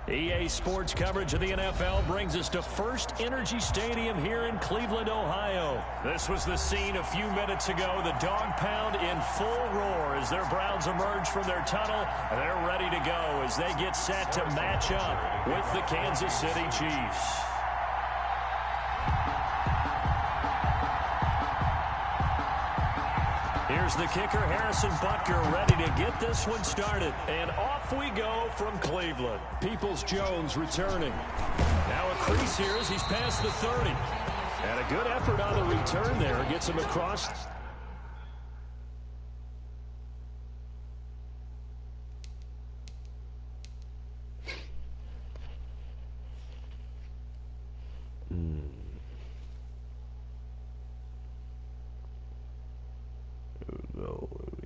EA Sports coverage of the NFL brings us to First Energy Stadium here in Cleveland, Ohio. This was the scene a few minutes ago. The dog pound in full roar as their Browns emerge from their tunnel. They're ready to go as they get set to match up with the Kansas City Chiefs. Here's the kicker, Harrison Butker, ready to get this one started. And off we go from Cleveland. Peoples-Jones returning. Now a crease here as he's past the 30. And a good effort on the return there. Gets him across.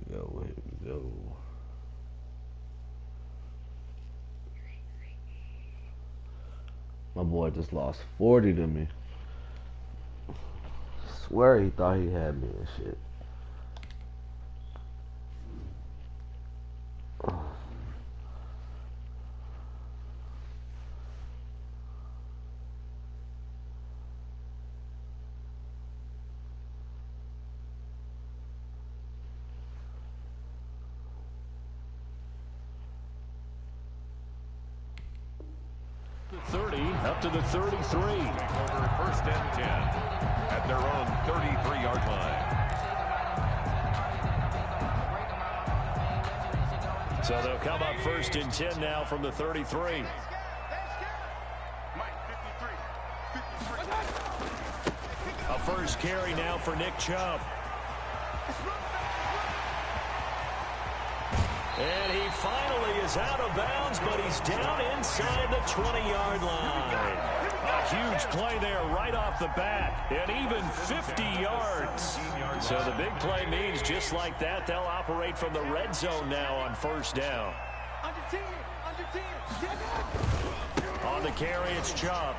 Here we go. My boy just lost 40 to me. Swear he thought he had me and shit. Up to the 33. Over first and 10 at their own 33-yard line. So they'll come up first and 10 now from the 33. A first carry now for Nick Chubb. And he finally is out of bounds, but he's down inside the 20-yard line. A huge play there right off the bat, and even 50 yards. So the big play means just like that, they'll operate from the red zone now on first down. On the carry, it's Chubb.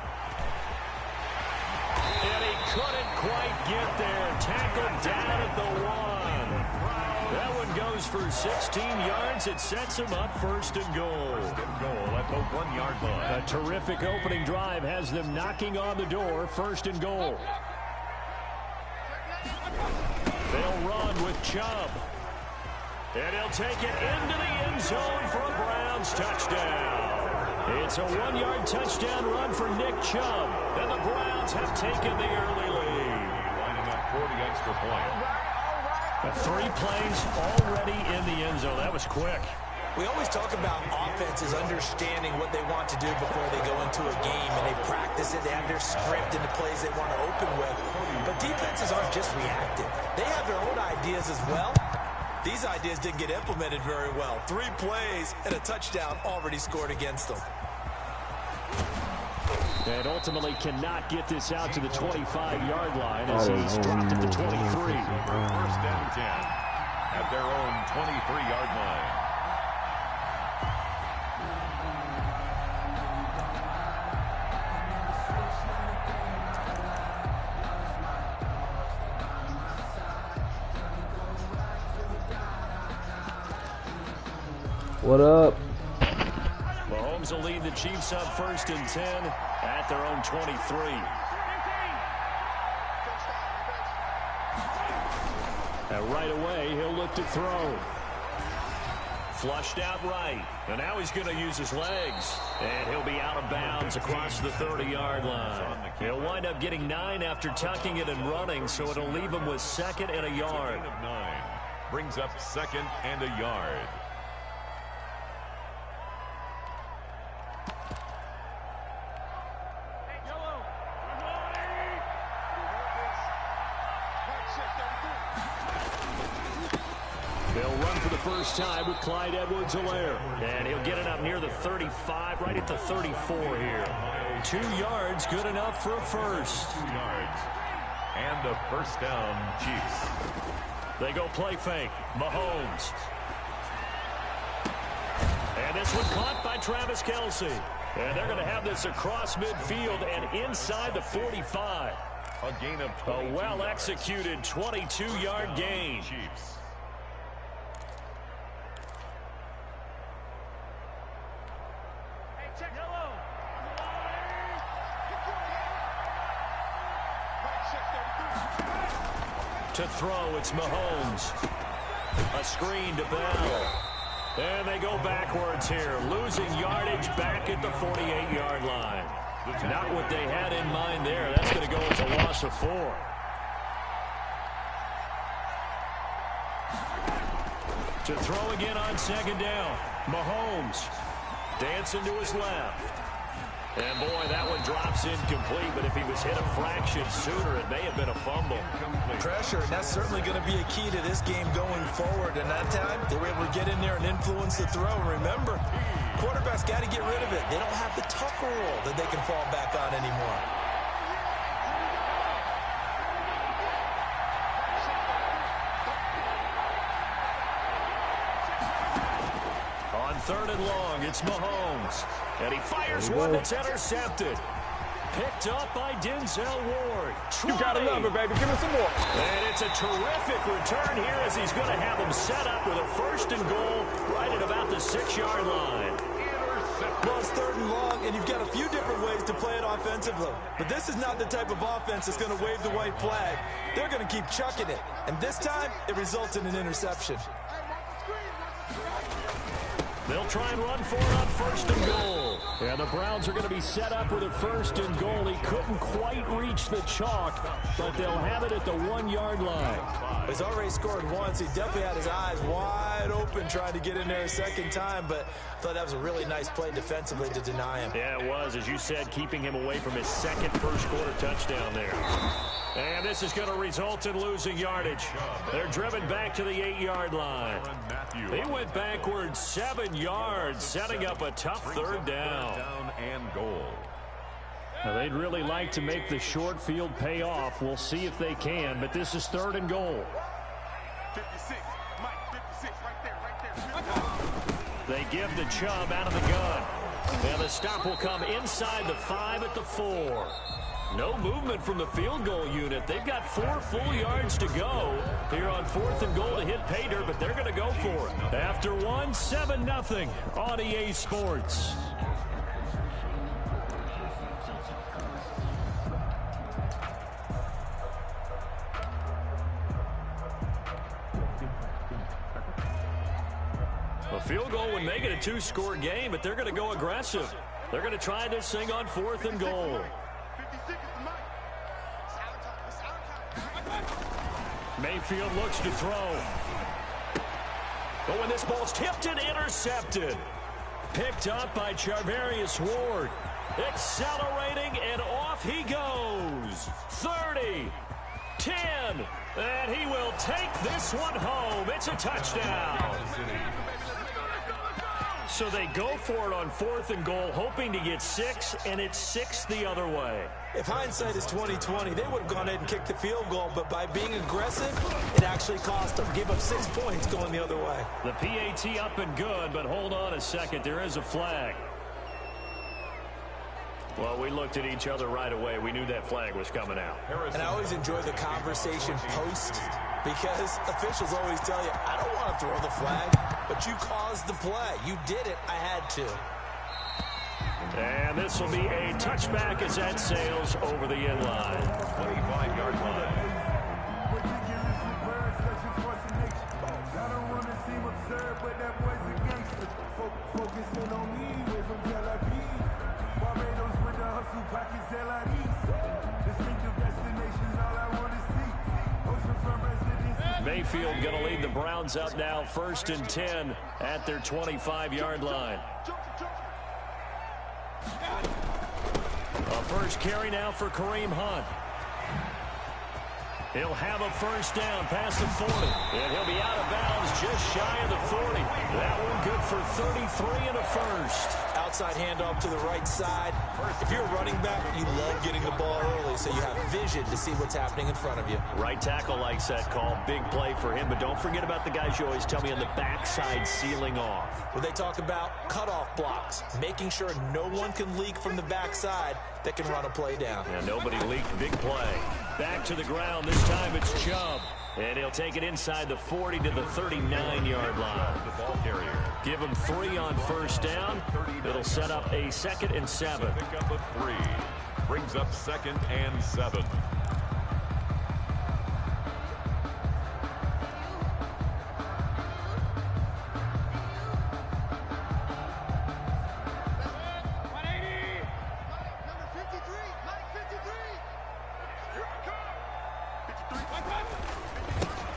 And he couldn't quite get there. Tackled down at the 1. That one goes for 16 yards. It sets him up first and goal. First and goal at the 1-yard line. A terrific opening drive has them knocking on the door. First and goal. They'll run with Chubb. And he'll take it into the end zone for a Browns touchdown. It's a 1-yard touchdown run for Nick Chubb. And the Browns have taken the early lead. Lining up for the extra point. 3 plays already in the end zone. That was quick. We always talk about offenses understanding what they want to do before they go into a game, and they practice it. They have their script and the plays they want to open with. But defenses aren't just reactive. They have their own ideas as well. These ideas didn't get implemented very well. 3 plays and a touchdown already scored against them. And ultimately cannot get this out to the 25-yard line as he's dropped at the 23. First and 10 at their own 23-yard line. What up? Mahomes will lead the Chiefs up first and 10 at their own 23. And right away, he'll look to throw. Flushed out right. And now he's going to use his legs. And he'll be out of bounds across the 30-yard line. He'll wind up getting 9 after tucking it and running, so it'll leave him with 2nd and a yard. 9 brings up 2nd and a yard. First time with Clyde Edwards-Helaire. And he'll get it up near the 35, right at the 34 here. 2 yards, good enough for a first. 2 yards. And a first down, Chiefs. They go play fake. Mahomes. And this one caught by Travis Kelce. And they're going to have this across midfield and inside the 45. A gain of 22. A well-executed 22-yard gain. Chiefs. To throw, it's Mahomes. A screen to Bell. And they go backwards here, losing yardage back at the 48-yard line. Not what they had in mind there. That's going to go as a loss of 4. To throw again on second down. Mahomes dancing to his left. And, boy, that one drops incomplete, but if he was hit a fraction sooner, it may have been a fumble. Pressure, and that's certainly going to be a key to this game going forward. And that time, they were able to get in there and influence the throw. Remember, quarterbacks got to get rid of it. They don't have the tucker roll that they can fall back on anymore. On 3rd and long, it's Mahomes. And he fires one that's intercepted. Picked up by Denzel Ward. 20. You got a number, baby. Give me some more. And it's a terrific return here as he's going to have them set up with a 1st and goal right at about the 6-yard line. Well, it's 3rd and long, and you've got a few different ways to play it offensively. But this is not the type of offense that's going to wave the white flag. They're going to keep chucking it. And this time, it results in an interception. They'll try and run for it on 1st and goal. And the Browns are going to be set up with a 1st and goal. He couldn't quite reach the chalk, but they'll have it at the 1-yard line. He's already scored once. He definitely had his eyes wide open trying to get in there a second time, but I thought that was a really nice play defensively to deny him. Yeah, it was. As you said, keeping him away from his second first-quarter touchdown there. And this is going to result in losing yardage. They're driven back to the 8-yard line. They went backwards 7 yards, setting up a tough 3rd down. And goal. Now, they'd really like to make the short field pay off. We'll see if they can, but this is 3rd and goal. 56, Mike, 56, right there. They give the Chubb out of the gun. And the stop will come inside the 5 at the 4. No movement from the field goal unit. They've got 4 full yards to go here on 4th and goal to hit pay dirt, but they're going to go for it. After 1, 7-0 on EA Sports. A field goal would make it a 2-score game, but they're going to go aggressive. They're going to try this thing on 4th and goal. Mayfield looks to throw. But when this ball's tipped and intercepted. Picked up by Charvarius Ward. Accelerating, and off he goes. 30, 10, and he will take this one home. It's a touchdown. So they go for it on 4th and goal, hoping to get 6, and it's 6 the other way. If hindsight is 20/20, they would have gone ahead and kicked the field goal, but by being aggressive, it actually cost them. Gave up 6 points going the other way. The PAT up and good, but hold on a second. There is a flag. Well, we looked at each other right away. We knew that flag was coming out. And I always enjoy the conversation post, because officials always tell you, I don't want to throw the flag, but you caused the play. You did it. I had to. And this will be a touchback as that sails over the end line. 25-yard line. Mayfield going to lead the Browns up now, 1st and 10 at their 25-yard line. A first carry now for Kareem Hunt. He'll have a first down past the 40. And he'll be out of bounds just shy of the 40. That one good for 33 and a first. Outside handoff to the right side. If you're a running back, you love getting the ball early so you have vision to see what's happening in front of you. Right tackle likes that call. Big play for him. But don't forget about the guys you always tell me on the backside sealing off. When they talk about cutoff blocks, making sure no one can leak from the backside that can run a play down. Yeah, nobody leaked. Big play. Back to the ground. This time it's Chubb. And he'll take it inside the 40 to the 39-yard line. The ball carrier. Give him 3 on first down. It'll set up a 2nd and 7. Pick up a 3. Brings up 2nd and 7.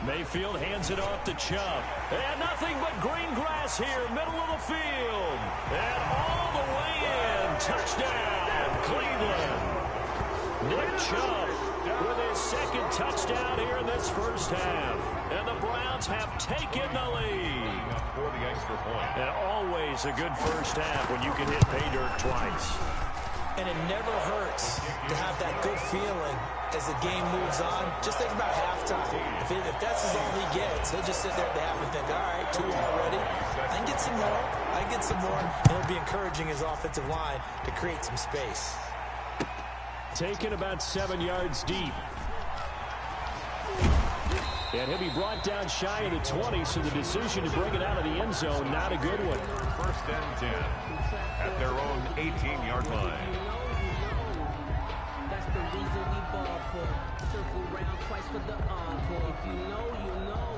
Mayfield hands it off to Chubb. And nothing but green grass here, middle of the field. And all the way in. Touchdown, Cleveland. Nick Chubb with his second touchdown here in this first half. And the Browns have taken the lead. For the extra point. And always a good first half when you can hit pay dirt twice. And it never hurts to have that good feeling as the game moves on. Just think about halftime. If that's all he gets, he'll just sit there at the half and think, all right, 2 already. I can get some more. I can get some more. And it'll be encouraging his offensive line to create some space. Taken about 7 yards deep. And he'll be brought down shy of the 20, so the decision to bring it out of the end zone, not a good one. First and 10 at their own 18-yard line. That's the reason we ball for. Circle round twice for the encore. If you know, you know.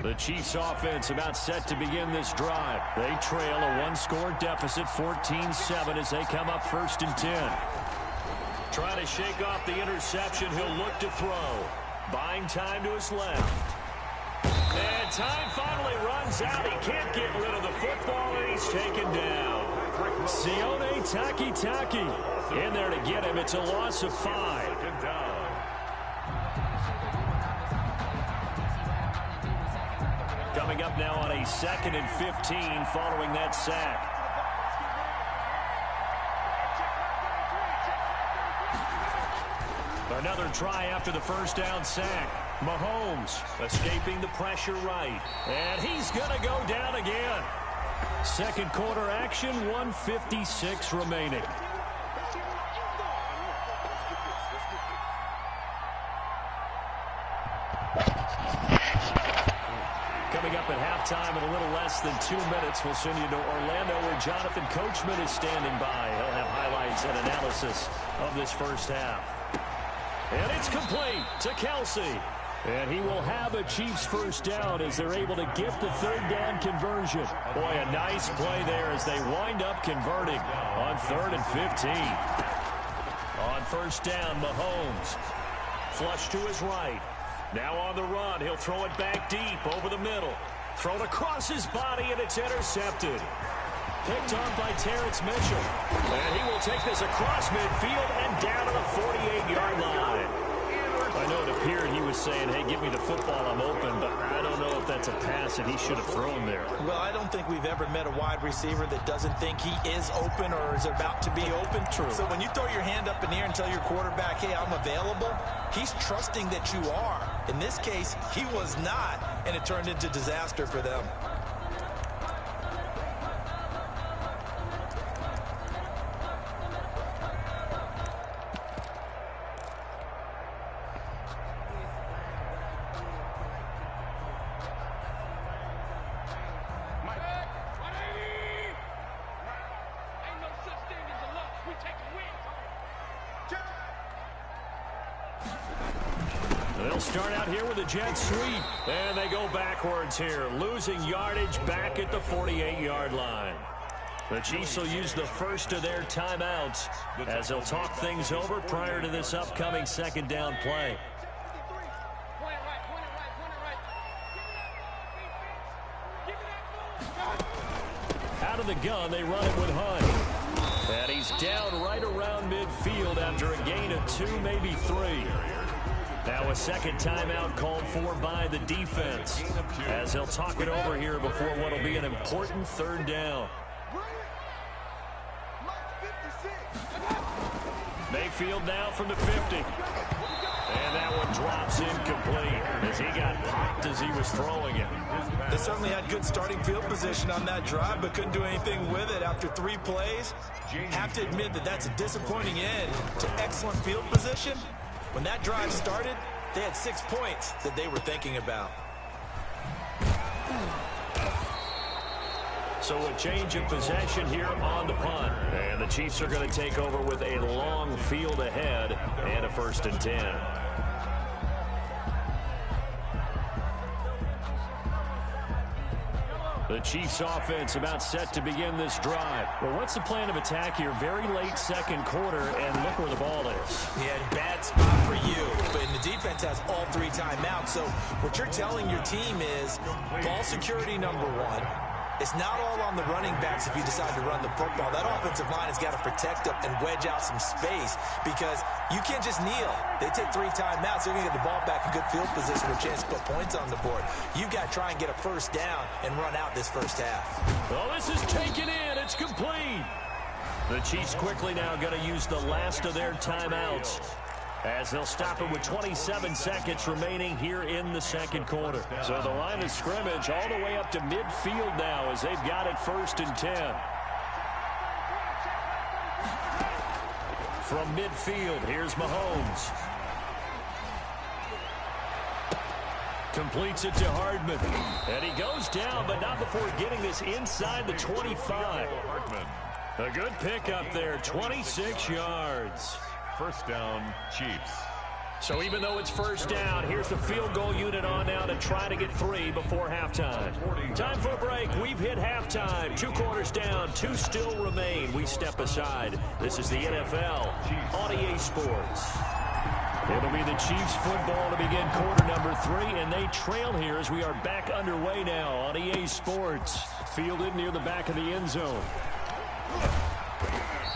The Chiefs offense about set to begin this drive. They trail a one-score deficit, 14-7, as they come up first and 10. Trying to shake off the interception. He'll look to throw. Buying time to his left. And time finally runs out. He can't get rid of the football, and he's taken down. Sione Takitaki in there to get him. It's a loss of 5. Second down. Coming up now on a 2nd and 15 following that sack. Another try after the first down sack. Mahomes escaping the pressure right. And he's going to go down again. Second quarter action, 1:56 remaining. Coming up at halftime in a little less than 2 minutes, we'll send you to Orlando where Jonathan Coachman is standing by. He'll have highlights and analysis of this first half. And it's complete to Kelsey. And he will have a Chiefs first down as they're able to get the third down conversion. Boy, a nice play there as they wind up converting on 3rd and 15. On first down, Mahomes. Flush to his right. Now on the run, he'll throw it back deep over the middle. Thrown across his body, and it's intercepted. Picked on by Terrence Mitchell. And he will take this across midfield and down to the 48-yard line. I know it appeared he was saying, hey, give me the football, I'm open, but I don't know if that's a pass that he should have thrown there. Well, I don't think we've ever met a wide receiver that doesn't think he is open or is about to be open. True. So when you throw your hand up in the air and tell your quarterback, hey, I'm available, he's trusting that you are. In this case, he was not, and it turned into disaster for them. They'll start out here with a jet sweep. And they go backwards here, losing yardage back at the 48-yard line. The Chiefs will use the first of their timeouts as they'll talk things over prior to this upcoming second down play. Out of the gun, they run it with Hunt. And he's down right around midfield after a gain of 2, maybe 3. Now a second timeout called for by the defense as they'll talk it over here before what will be an important third down. Mayfield now from the 50. And that one drops incomplete as he got popped as he was throwing it. They certainly had good starting field position on that drive, but couldn't do anything with it after 3 plays. Have to admit that that's a disappointing end to excellent field position. When that drive started, they had 6 points that they were thinking about. So a change of possession here on the punt. And the Chiefs are going to take over with a long field ahead and a 1st and 10. The Chiefs offense about set to begin this drive. Well, what's the plan of attack here? Very late second quarter, and look where the ball is. Yeah, bad spot for you. But the defense has all 3 timeouts. So what you're telling your team is ball security number 1. It's not all on the running backs if you decide to run the football. That offensive line has got to protect them and wedge out some space because you can't just kneel. They take 3 timeouts. They're going to get the ball back in good field position with a chance to put points on the board. You've got to try and get a first down and run out this first half. Oh, this is taken in. It's complete. The Chiefs quickly now going to use the last of their timeouts as they'll stop it with 27 seconds remaining here in the second quarter. So the line of scrimmage all the way up to midfield now as they've got it 1st and 10. From midfield, here's Mahomes. Completes it to Hardman. And he goes down, but not before getting this inside the 25. A good pickup there, 26 yards. First down, Chiefs. So even though it's first down, here's the field goal unit on now to try to get 3 before halftime. Time for a break. We've hit halftime. 2 quarters down, 2 still remain. We step aside. This is the NFL on EA Sports. It'll be the Chiefs football to begin quarter number 3, and they trail here as we are back underway now on EA Sports. Fielded near the back of the end zone.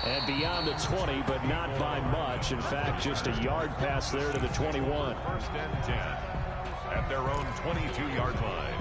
And beyond the 20, but not by much. In fact, just a yard pass there to the 21. First and 10 at their own 22-yard line.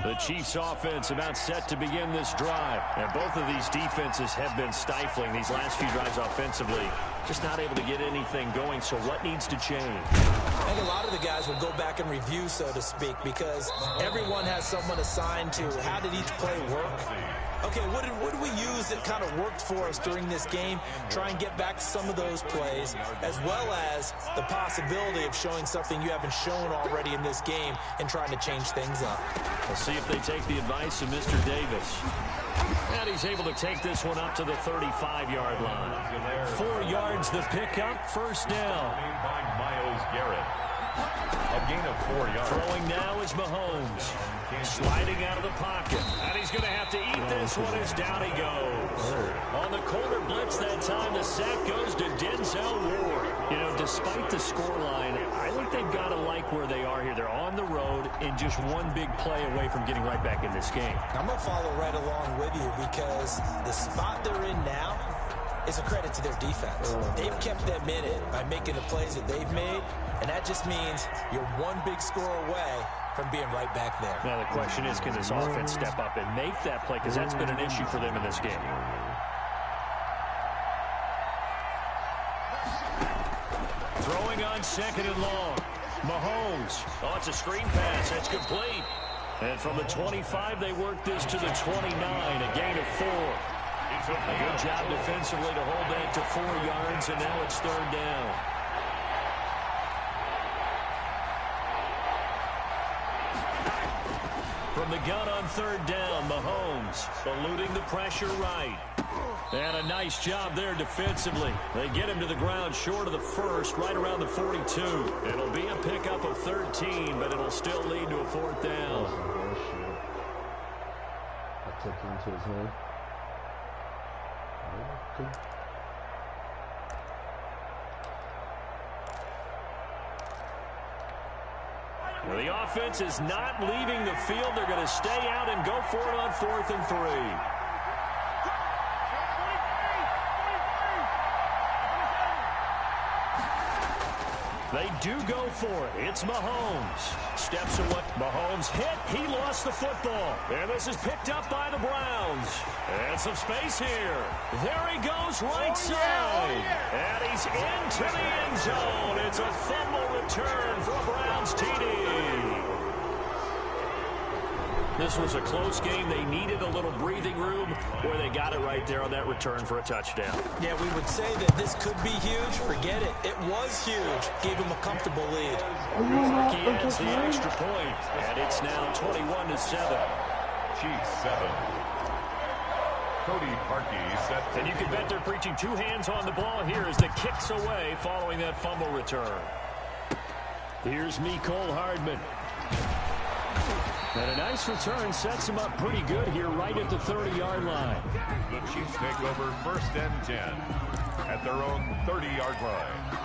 The Chiefs offense about set to begin this drive. And both of these defenses have been stifling these last few drives offensively. Just not able to get anything going. So what needs to change? I think a lot of the guys will go back and review, so to speak, because everyone has someone assigned to how did each play work. Okay, what did we use that kind of worked for us during this game? Try and get back to some of those plays, as well as the possibility of showing something you haven't shown already in this game and trying to change things up. We'll see if they take the advice of Mr. Davis. And he's able to take this one up to the 35-yard line. 4 yards the pickup, first down. By Myles Garrett. A gain of 4 yards. Throwing now is Mahomes. Sliding out of the pocket. And he's going to have to eat this one as down he goes. On the corner blitz that time, the sack goes to Denzel Ward. You know, despite the scoreline, I think they've got to like where they are here. They're on the road and just one big play away from getting right back in this game. I'm going to follow right along with you because the spot they're in now is a credit to their defense. They've kept them in it by making the plays that they've made, and that just means you're one big score away from being right back there. Now the question is, can this offense step up and make that play? Because that's been an issue for them in this game. Throwing on second and long. Mahomes. Oh, it's a screen pass. That's complete. And from the 25, they work this to the 29. A gain of 4. A good job defensively to hold that to 4 yards, and now it's third down. From the gun on third down, Mahomes eluding the pressure right. And a nice job there defensively. They get him to the ground short of the first, right around the 42. It'll be a pickup of 13, but it'll still lead to a fourth down. I took him to his hand. Well, the offense is not leaving the field. They're going to stay out and go for it on 4th and 3. They do go for it. It's Mahomes. Steps away. Mahomes hit. He lost the football. And this is picked up by the Browns. And some space here. There he goes right side. And he's into the end zone. It's a fumble return for a Browns TD. This was a close game. They needed a little breathing room where they got it right there on that return for a touchdown. Yeah, we would say that this could be huge. Forget it. It was huge. Gave him a comfortable lead. He adds the extra point, and it's now 21-7. Chiefs 7. Cody Parkey set. And you can bet they're preaching two hands on the ball here as the kick's away following that fumble return. Here's Mecole Hardman. And a nice return sets him up pretty good here right at the 30-yard line. The Chiefs take over 1st and 10 at their own 30-yard line.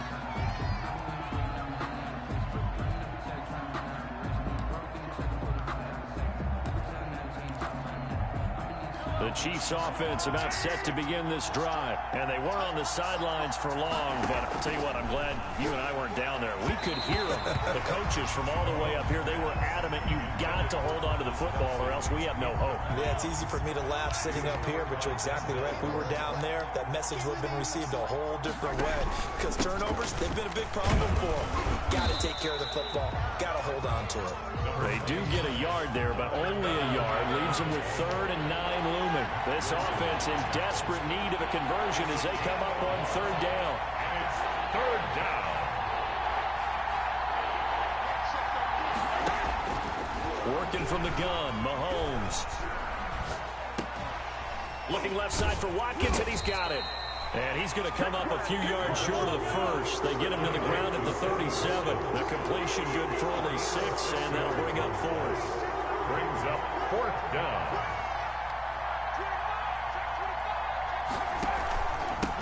The Chiefs offense about set to begin this drive. And they weren't on the sidelines for long, but I'll tell you what, I'm glad you and I weren't down there. We could hear them, the coaches from all the way up here. They were adamant, you've got to hold on to the football or else we have no hope. Yeah, it's easy for me to laugh sitting up here, but you're exactly right. If we were down there, that message would have been received a whole different way. Because turnovers, they've been a big problem for them. Got to take care of the football. Got to hold on to it. They do get a yard there, but only a yard. Leaves them with 3rd and 9 looming. This offense in desperate need of a conversion as they come up on 3rd down. And it's 3rd down. Working from the gun, Mahomes. Looking left side for Watkins, and he's got it. And he's going to come up a few yards short of the first. They get him to the ground at the 37. The completion good for only 6, and that'll bring up 4th. Brings up 4th down.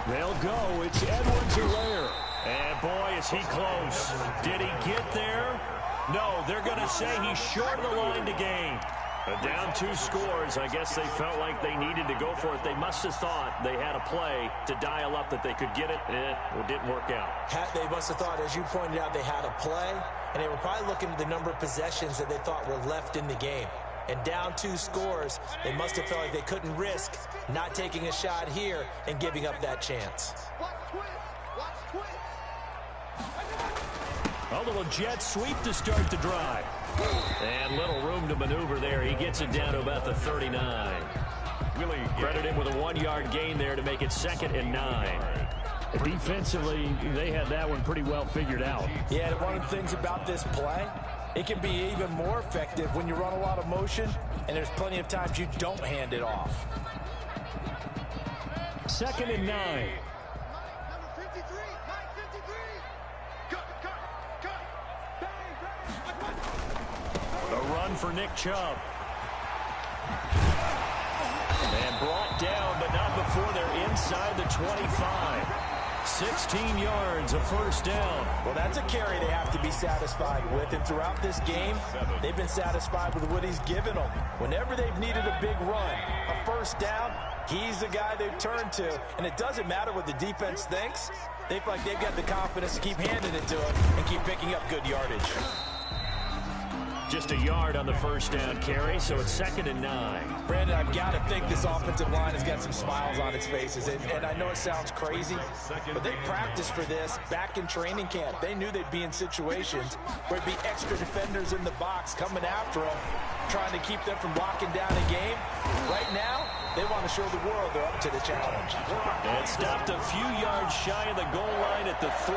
They'll go. It's Edwards-Helaire. And boy, is he close. Did he get there? No, they're going to say he's short of the line to gain. Down 2 scores. I guess they felt like they needed to go for it. They must have thought they had a play to dial up that they could get it. It didn't work out. They must have thought, as you pointed out, they had a play, and they were probably looking at the number of possessions that they thought were left in the game. And down 2 scores, they must have felt like they couldn't risk not taking a shot here and giving up that chance. A little jet sweep to start the drive. And little room to maneuver there. He gets it down to about the 39. Credit him with a 1-yard gain there to make it 2nd and 9. Defensively, they had that one pretty well figured out. Yeah, and one of the things about this play, it can be even more effective when you run a lot of motion, and there's plenty of times you don't hand it off. 2nd and 9. A run for Nick Chubb. And brought down, but not before they're inside the 25. 16 yards, a 1st down. Well, that's a carry they have to be satisfied with. And throughout this game, they've been satisfied with what he's given them. Whenever they've needed a big run, a 1st down, he's the guy they've turned to. And it doesn't matter what the defense thinks. They feel like they've got the confidence to keep handing it to him and keep picking up good yardage. Just a yard on the 1st down carry, so it's 2nd and 9. Brandon, I've got to think this offensive line has got some smiles on its faces. And I know it sounds crazy, but they practiced for this back in training camp. They knew they'd be in situations where it'd be extra defenders in the box coming after them, trying to keep them from locking down a game. Right now, they want to show the world they're up to the challenge. And stopped a few yards shy of the goal line at the 3.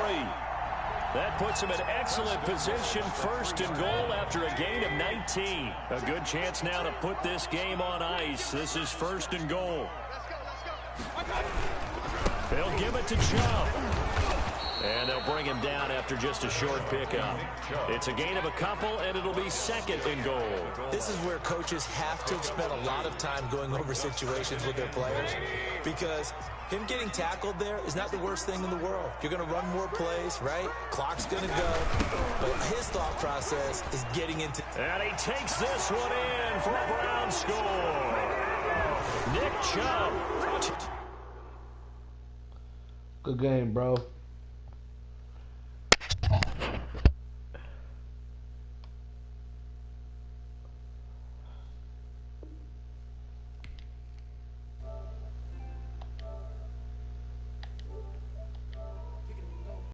That puts him in excellent position, 1st and goal after a gain of 19. A good chance now to put this game on ice. This is 1st and goal. They'll give it to Chubb. And they'll bring him down after just a short pickup. It's a gain of a couple, and it'll be 2nd and goal. This is where coaches have to spend a lot of time going over situations with their players, because him getting tackled there is not the worst thing in the world. You're going to run more plays, right? Clock's going to go. But his thought process is getting into... And he takes this one in for a Brown score. Nick Chubb. Good game, bro.